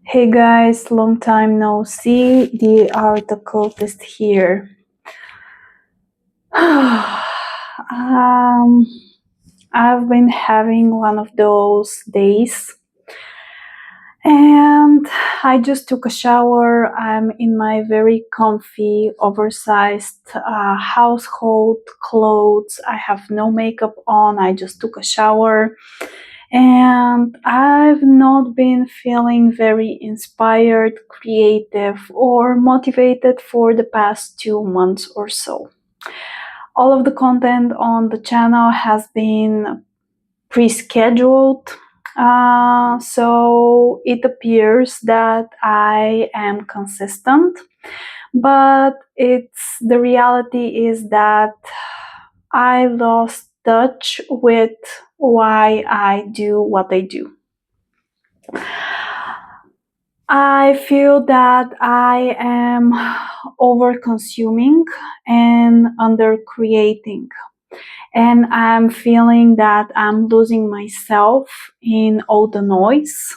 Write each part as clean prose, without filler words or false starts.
Hey guys, long time no see, the Art Occultist here. I've been having one of those days and I just took a shower. I'm in my very comfy, oversized household clothes. I have no makeup on. I just took a shower. And I've not been feeling very inspired, creative, or motivated for the past 2 months or so. All of the content on the channel has been pre-scheduled, so it appears that I am consistent, but the reality is that I lost touch with why I do what I do. I feel that I am over-consuming and under-creating. And I'm feeling that I'm losing myself in all the noise.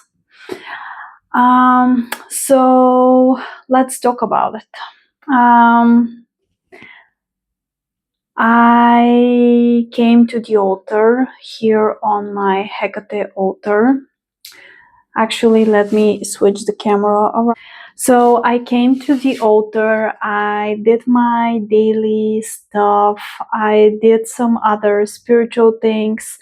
So let's talk about it. I came to the altar here on my Hecate altar. Actually, let me switch the camera around. So I came to the altar, I did my daily stuff, I did some other spiritual things,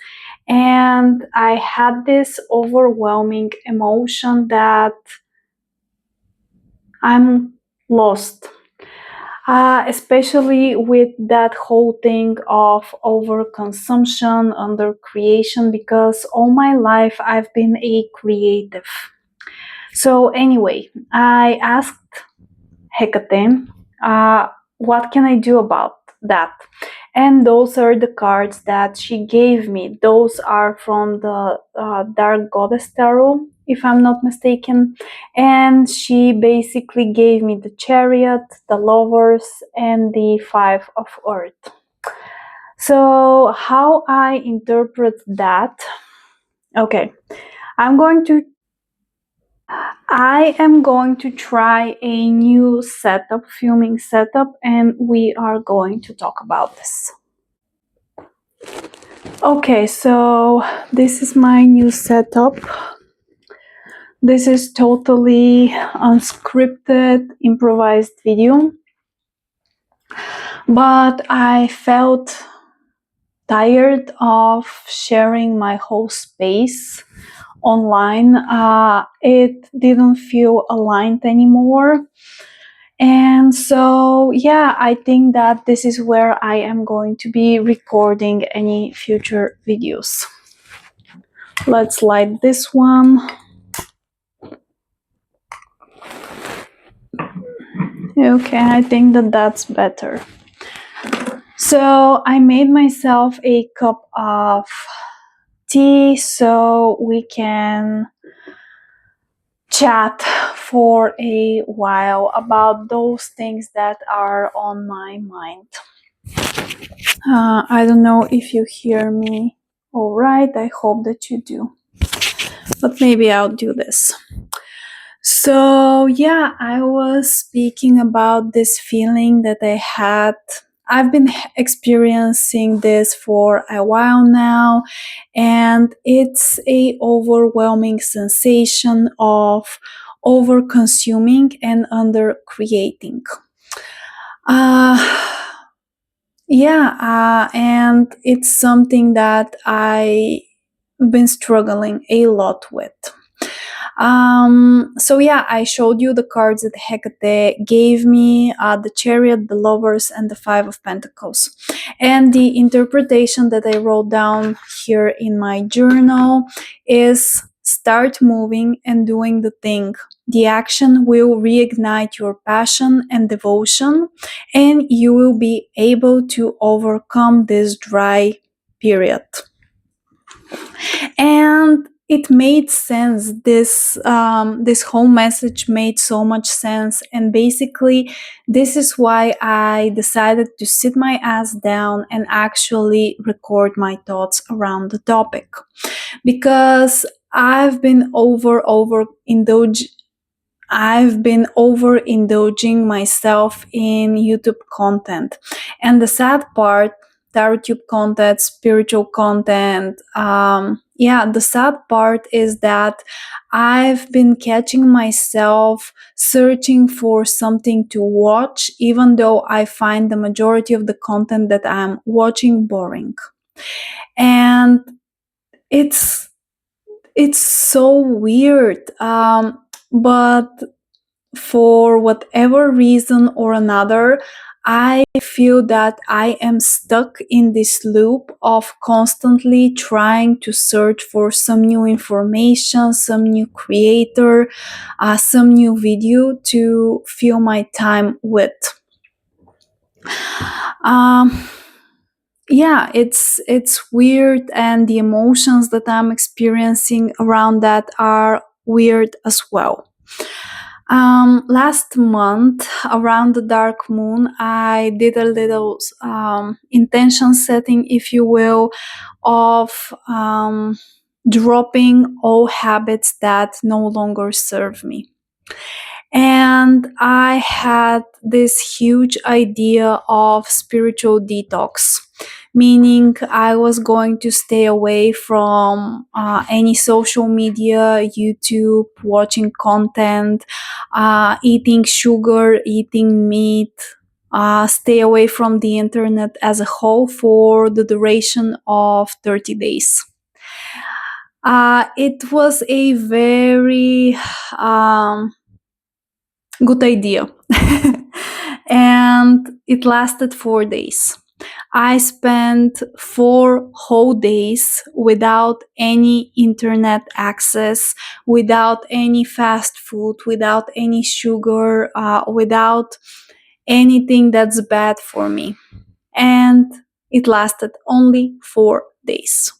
and I had this overwhelming emotion that I'm lost. Especially with that whole thing of overconsumption, under creation, because all my life I've been a creative. So anyway, I asked Hecate, what can I do about that? And those are the cards that she gave me. Those are from the Dark Goddess Tarot, if I'm not mistaken. And she basically gave me the Chariot, the Lovers, and the Five of Earth. So how I interpret that? Okay, I am going to try a new setup, filming setup, and we are going to talk about this. Okay, so this is my new setup. This is totally unscripted, improvised video. But I felt tired of sharing my whole space online. It didn't feel aligned anymore. And so, yeah, I think that this is where I am going to be recording any future videos. Let's light this one. Okay, I think that that's better. So I made myself a cup of tea so we can chat for a while about those things that are on my mind. I don't know if you hear me all right. I hope that you do. But maybe I'll do this. So yeah, I was speaking about this feeling that I had. I've been experiencing this for a while now, and it's a overwhelming sensation of over-consuming and under-creating. And it's something that I've been struggling a lot with. So yeah, I showed you the cards that Hecate gave me, the Chariot, the Lovers, and the Five of Pentacles. And the interpretation that I wrote down here in my journal is: start moving and doing the thing. The action will reignite your passion and devotion, and you will be able to overcome this dry period. And it made sense. This whole message made so much sense, and basically this is why I decided to sit my ass down and actually record my thoughts around the topic, because I've been overindulging myself in YouTube content. And the sad part, YouTube content, spiritual content, the sad part is that I've been catching myself searching for something to watch, even though I find the majority of the content that I'm watching boring. And it's so weird. But for whatever reason or another, I feel that I am stuck in this loop of constantly trying to search for some new information, some new creator, some new video to fill my time with. Um, yeah, it's weird, and the emotions that I'm experiencing around that are weird as well. Last month, around the dark moon, I did a little intention setting, if you will, of dropping all habits that no longer serve me. And I had this huge idea of spiritual detox, meaning I was going to stay away from any social media, YouTube, watching content, eating sugar, eating meat, stay away from the internet as a whole for the duration of 30 days. It was a very good idea. And it lasted 4 days. I spent 4 whole days without any internet access, without any fast food, without any sugar, without anything that's bad for me. And it lasted only 4 days.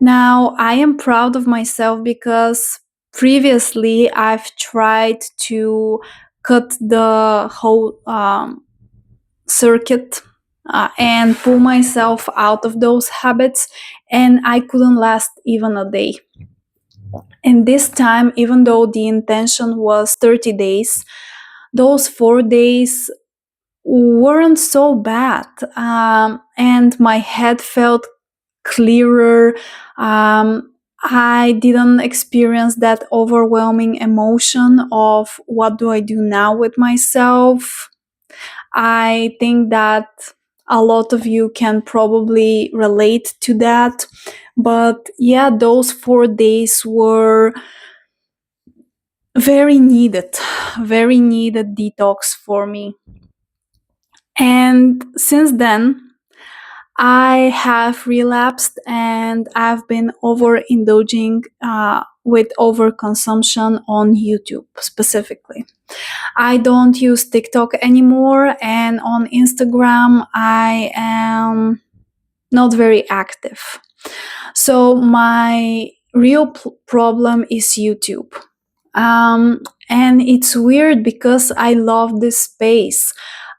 Now, I am proud of myself because previously I've tried to cut the whole circuit and pull myself out of those habits, and I couldn't last even a day. And this time, even though the intention was 30 days, those 4 days weren't so bad, and my head felt clearer. I didn't experience that overwhelming emotion of what do I do now with myself. I think that a lot of you can probably relate to that. But yeah, those 4 days were very needed detox for me. And since then, I have relapsed and I've been overindulging with overconsumption on YouTube specifically. I don't use TikTok anymore, and on Instagram, I am not very active. So, my real problem is YouTube. And it's weird because I love this space.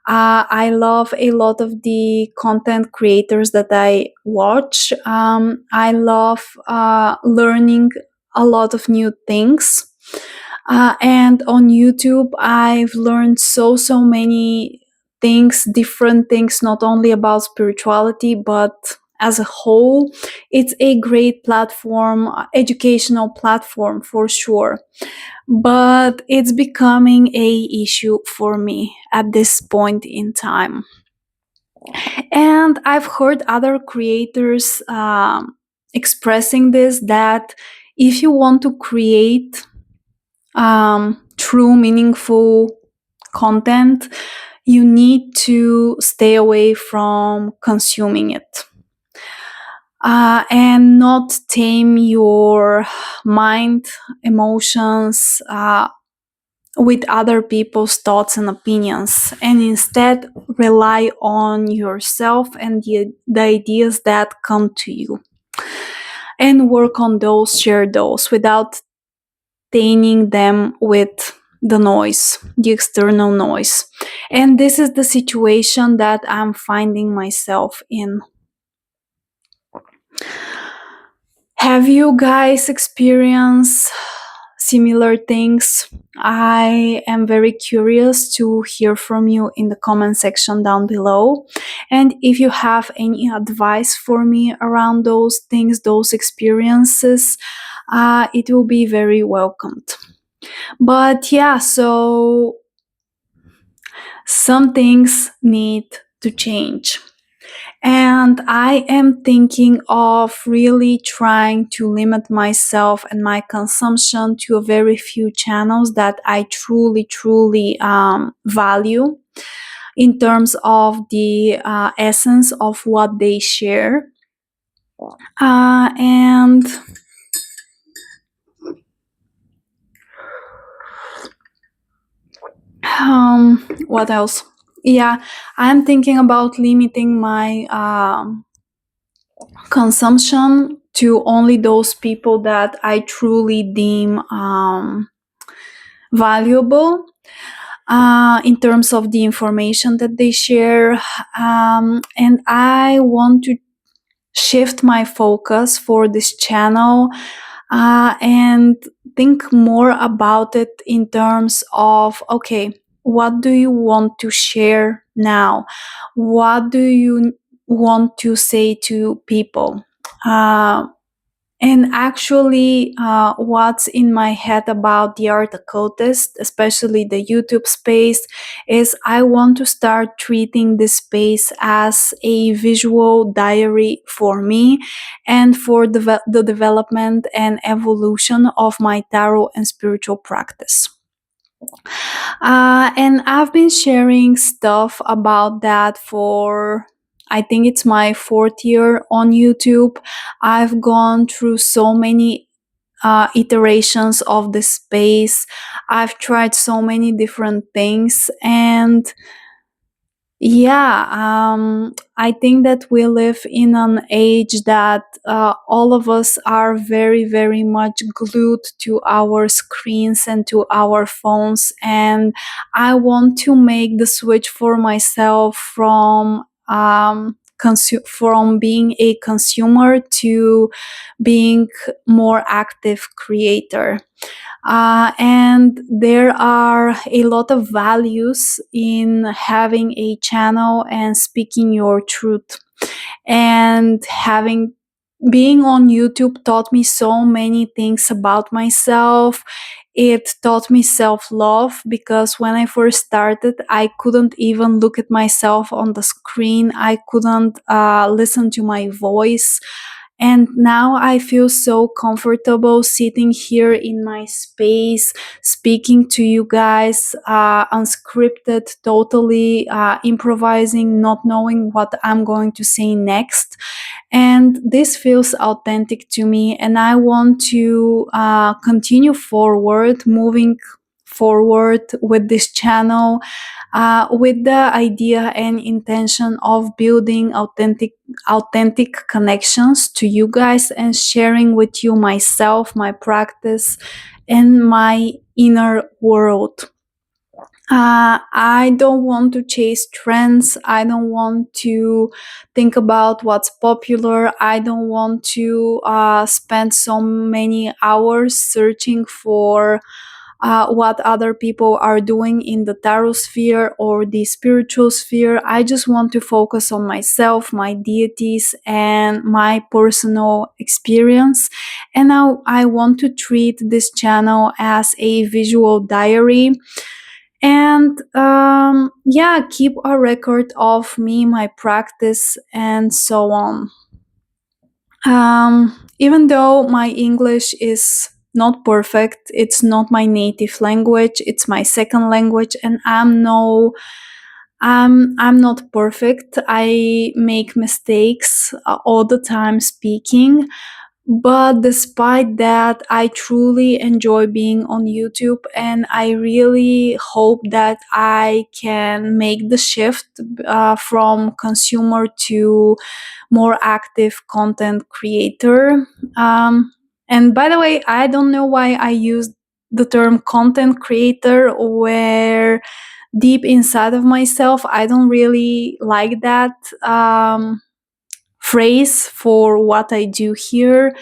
I love a lot of the content creators that I watch. I love learning a lot of new things. And on YouTube, I've learned so many things, different things, not only about spirituality, but as a whole. It's a great platform, educational platform for sure. But it's becoming a issue for me at this point in time. And I've heard other creators expressing this, that if you want to create true, meaningful content, you need to stay away from consuming it. And not tame your mind, emotions with other people's thoughts and opinions, and instead rely on yourself and the ideas that come to you. And work on those, share those without tainting them with the noise, the external noise. And this is the situation that I'm finding myself in. Have you guys experienced similar things? I am very curious to hear from you in the comment section down below. And if you have any advice for me around those things, those experiences, it will be very welcomed. But yeah, so some things need to change. And I am thinking of really trying to limit myself and my consumption to a very few channels that I truly, truly value in terms of the essence of what they share. And what else? Yeah, I'm thinking about limiting my consumption to only those people that I truly deem valuable in terms of the information that they share. And I want to shift my focus for this channel and think more about it in terms of, okay, what do you want to share now? What do you want to say to people? And actually, what's in my head about the Art Occultist, especially the YouTube space, is I want to start treating this space as a visual diary for me and for the development and evolution of my tarot and spiritual practice. And I've been sharing stuff about that for, I think it's my 4th year on YouTube. I've gone through so many iterations of the space. I've tried so many different things, and yeah, I think that we live in an age that all of us are very, very much glued to our screens and to our phones. And I want to make the switch for myself from from being a consumer to being more active creator. And there are a lot of values in having a channel and speaking your truth. And having being on YouTube taught me so many things about myself. It taught me self-love because when I first started, I couldn't even look at myself on the screen. I couldn't listen to my voice. And now I feel so comfortable sitting here in my space, speaking to you guys, unscripted, totally improvising, not knowing what I'm going to say next. And this feels authentic to me, and I want to continue forward, moving forward with this channel, with the idea and intention of building authentic connections to you guys and sharing with you myself, my practice, and my inner world. I don't want to chase trends. I don't want to think about what's popular. I don't want to spend so many hours searching for what other people are doing in the tarot sphere or the spiritual sphere. I just want to focus on myself, my deities, and my personal experience. And now I want to treat this channel as a visual diary. And yeah, keep a record of me, my practice, and so on. Even though my English is not perfect, it's not my native language, it's my second language, and I'm not perfect. I make mistakes all the time speaking. But despite that, I truly enjoy being on YouTube, and I really hope that I can make the shift from consumer to more active content creator. And by the way, I don't know why I use the term content creator, where deep inside of myself, I don't really like that phrase for what I do here.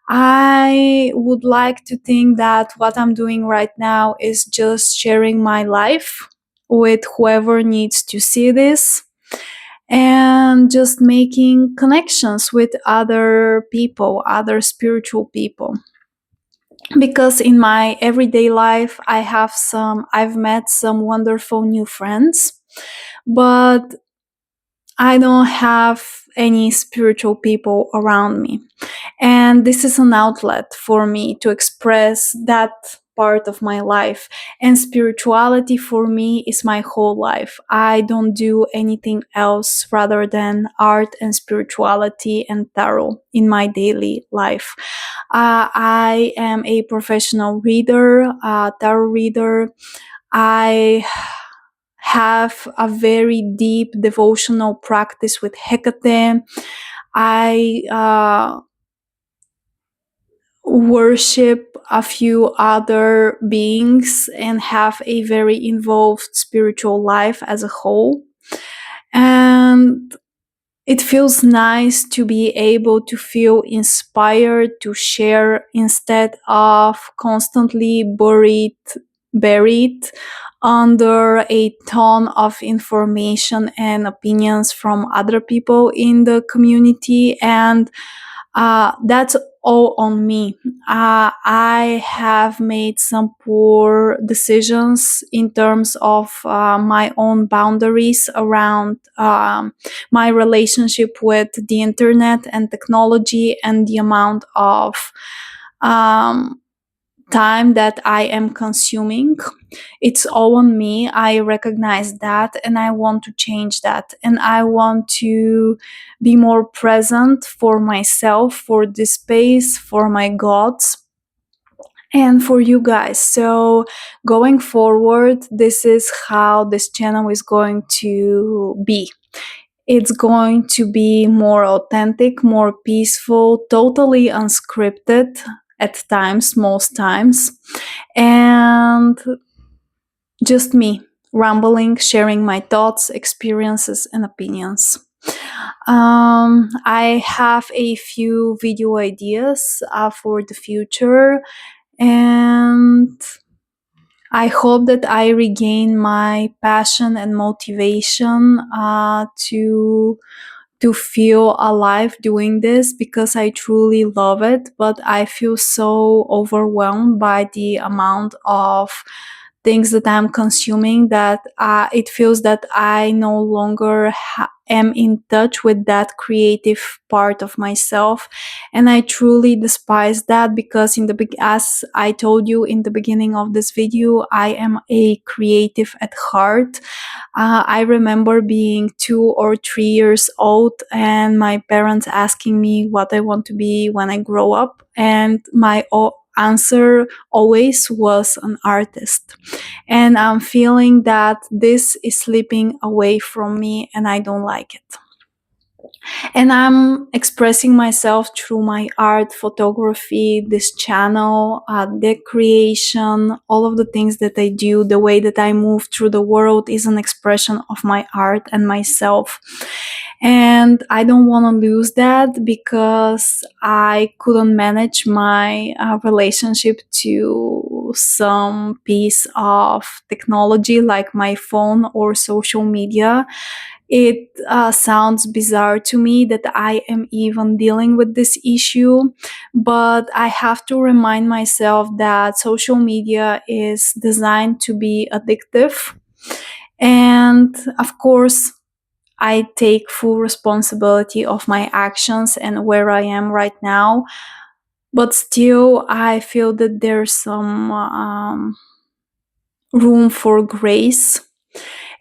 I would like to think that what I'm doing right now is just sharing my life with whoever needs to see this, and just making connections with other people, other spiritual people. Because in my everyday life, I've met some wonderful new friends, but I don't have any spiritual people around me. And this is an outlet for me to express that part of my life. And spirituality for me is my whole life. I don't do anything else rather than art and spirituality and tarot in my daily life. I am a professional reader, tarot reader. I have a very deep devotional practice with Hecate. I worship a few other beings and have a very involved spiritual life as a whole. And it feels nice to be able to feel inspired to share instead of constantly buried under a ton of information and opinions from other people in the community. And that's all on me. I have made some poor decisions in terms of my own boundaries around my relationship with the internet and technology, and the amount of um, time that I am consuming. It's all on me. I recognize that, and I want to change that. And I want to be more present for myself, for this space, for my gods, and for you guys. So, going forward, this is how this channel is going to be. It's going to be more authentic, more peaceful, totally unscripted at times, most times, and just me rambling, sharing my thoughts, experiences, and opinions. I have a few video ideas for the future, and I hope that I regain my passion and motivation to feel alive doing this, because I truly love it, but I feel so overwhelmed by the amount of things that I'm consuming that it feels that I no longer am in touch with that creative part of myself. And I truly despise that, because as I told you in the beginning of this video, I am a creative at heart. I remember being 2 or 3 years old and my parents asking me what I want to be when I grow up, and my answer always was an artist. And I'm feeling that this is slipping away from me, and I don't like it. And I'm expressing myself through my art, photography, this channel, the creation, all of the things that I do, the way that I move through the world is an expression of my art and myself. And I don't want to lose that, because I couldn't manage my relationship to some piece of technology like my phone or social media. It sounds bizarre to me that I am even dealing with this issue, but I have to remind myself that social media is designed to be addictive. And of course, I take full responsibility of my actions and where I am right now. But still, I feel that there's some room for grace.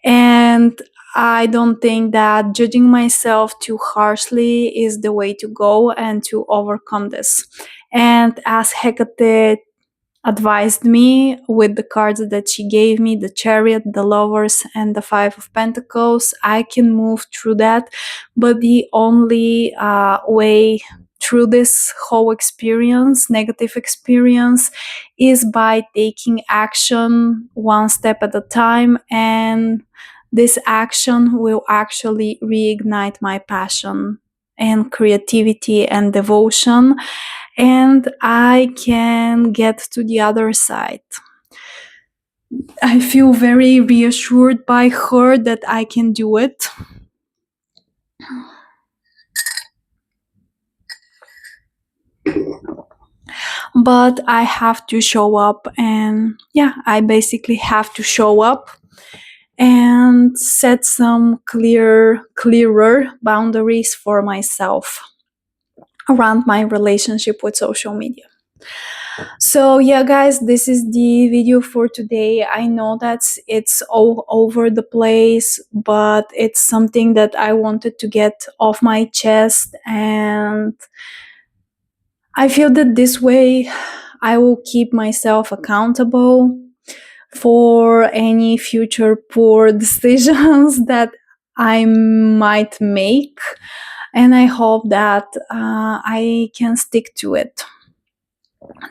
And I don't think that judging myself too harshly is the way to go and to overcome this. And as Hecate advised me with the cards that she gave me, the Chariot, the Lovers, and the Five of Pentacles, I can move through that. But the only way through this whole experience, negative experience, is by taking action one step at a time. And this action will actually reignite my passion and creativity and devotion. and I can get to the other side. I feel very reassured by her that I can do it. But I have to show up, and yeah, I basically have to show up and set some clearer boundaries for myself around my relationship with social media. So yeah, guys, this is the video for today. I know that it's all over the place, but it's something that I wanted to get off my chest, and I feel that this way I will keep myself accountable for any future poor decisions that I might make, and I hope that I can stick to it.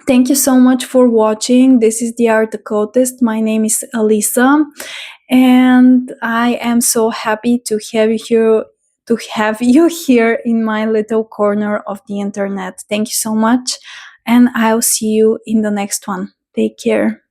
Thank you so much for watching. This is the Art Occultist. My name is Elisa, and I am so happy to have you here in my little corner of the internet. Thank you so much, and I'll see you in the next one. Take care.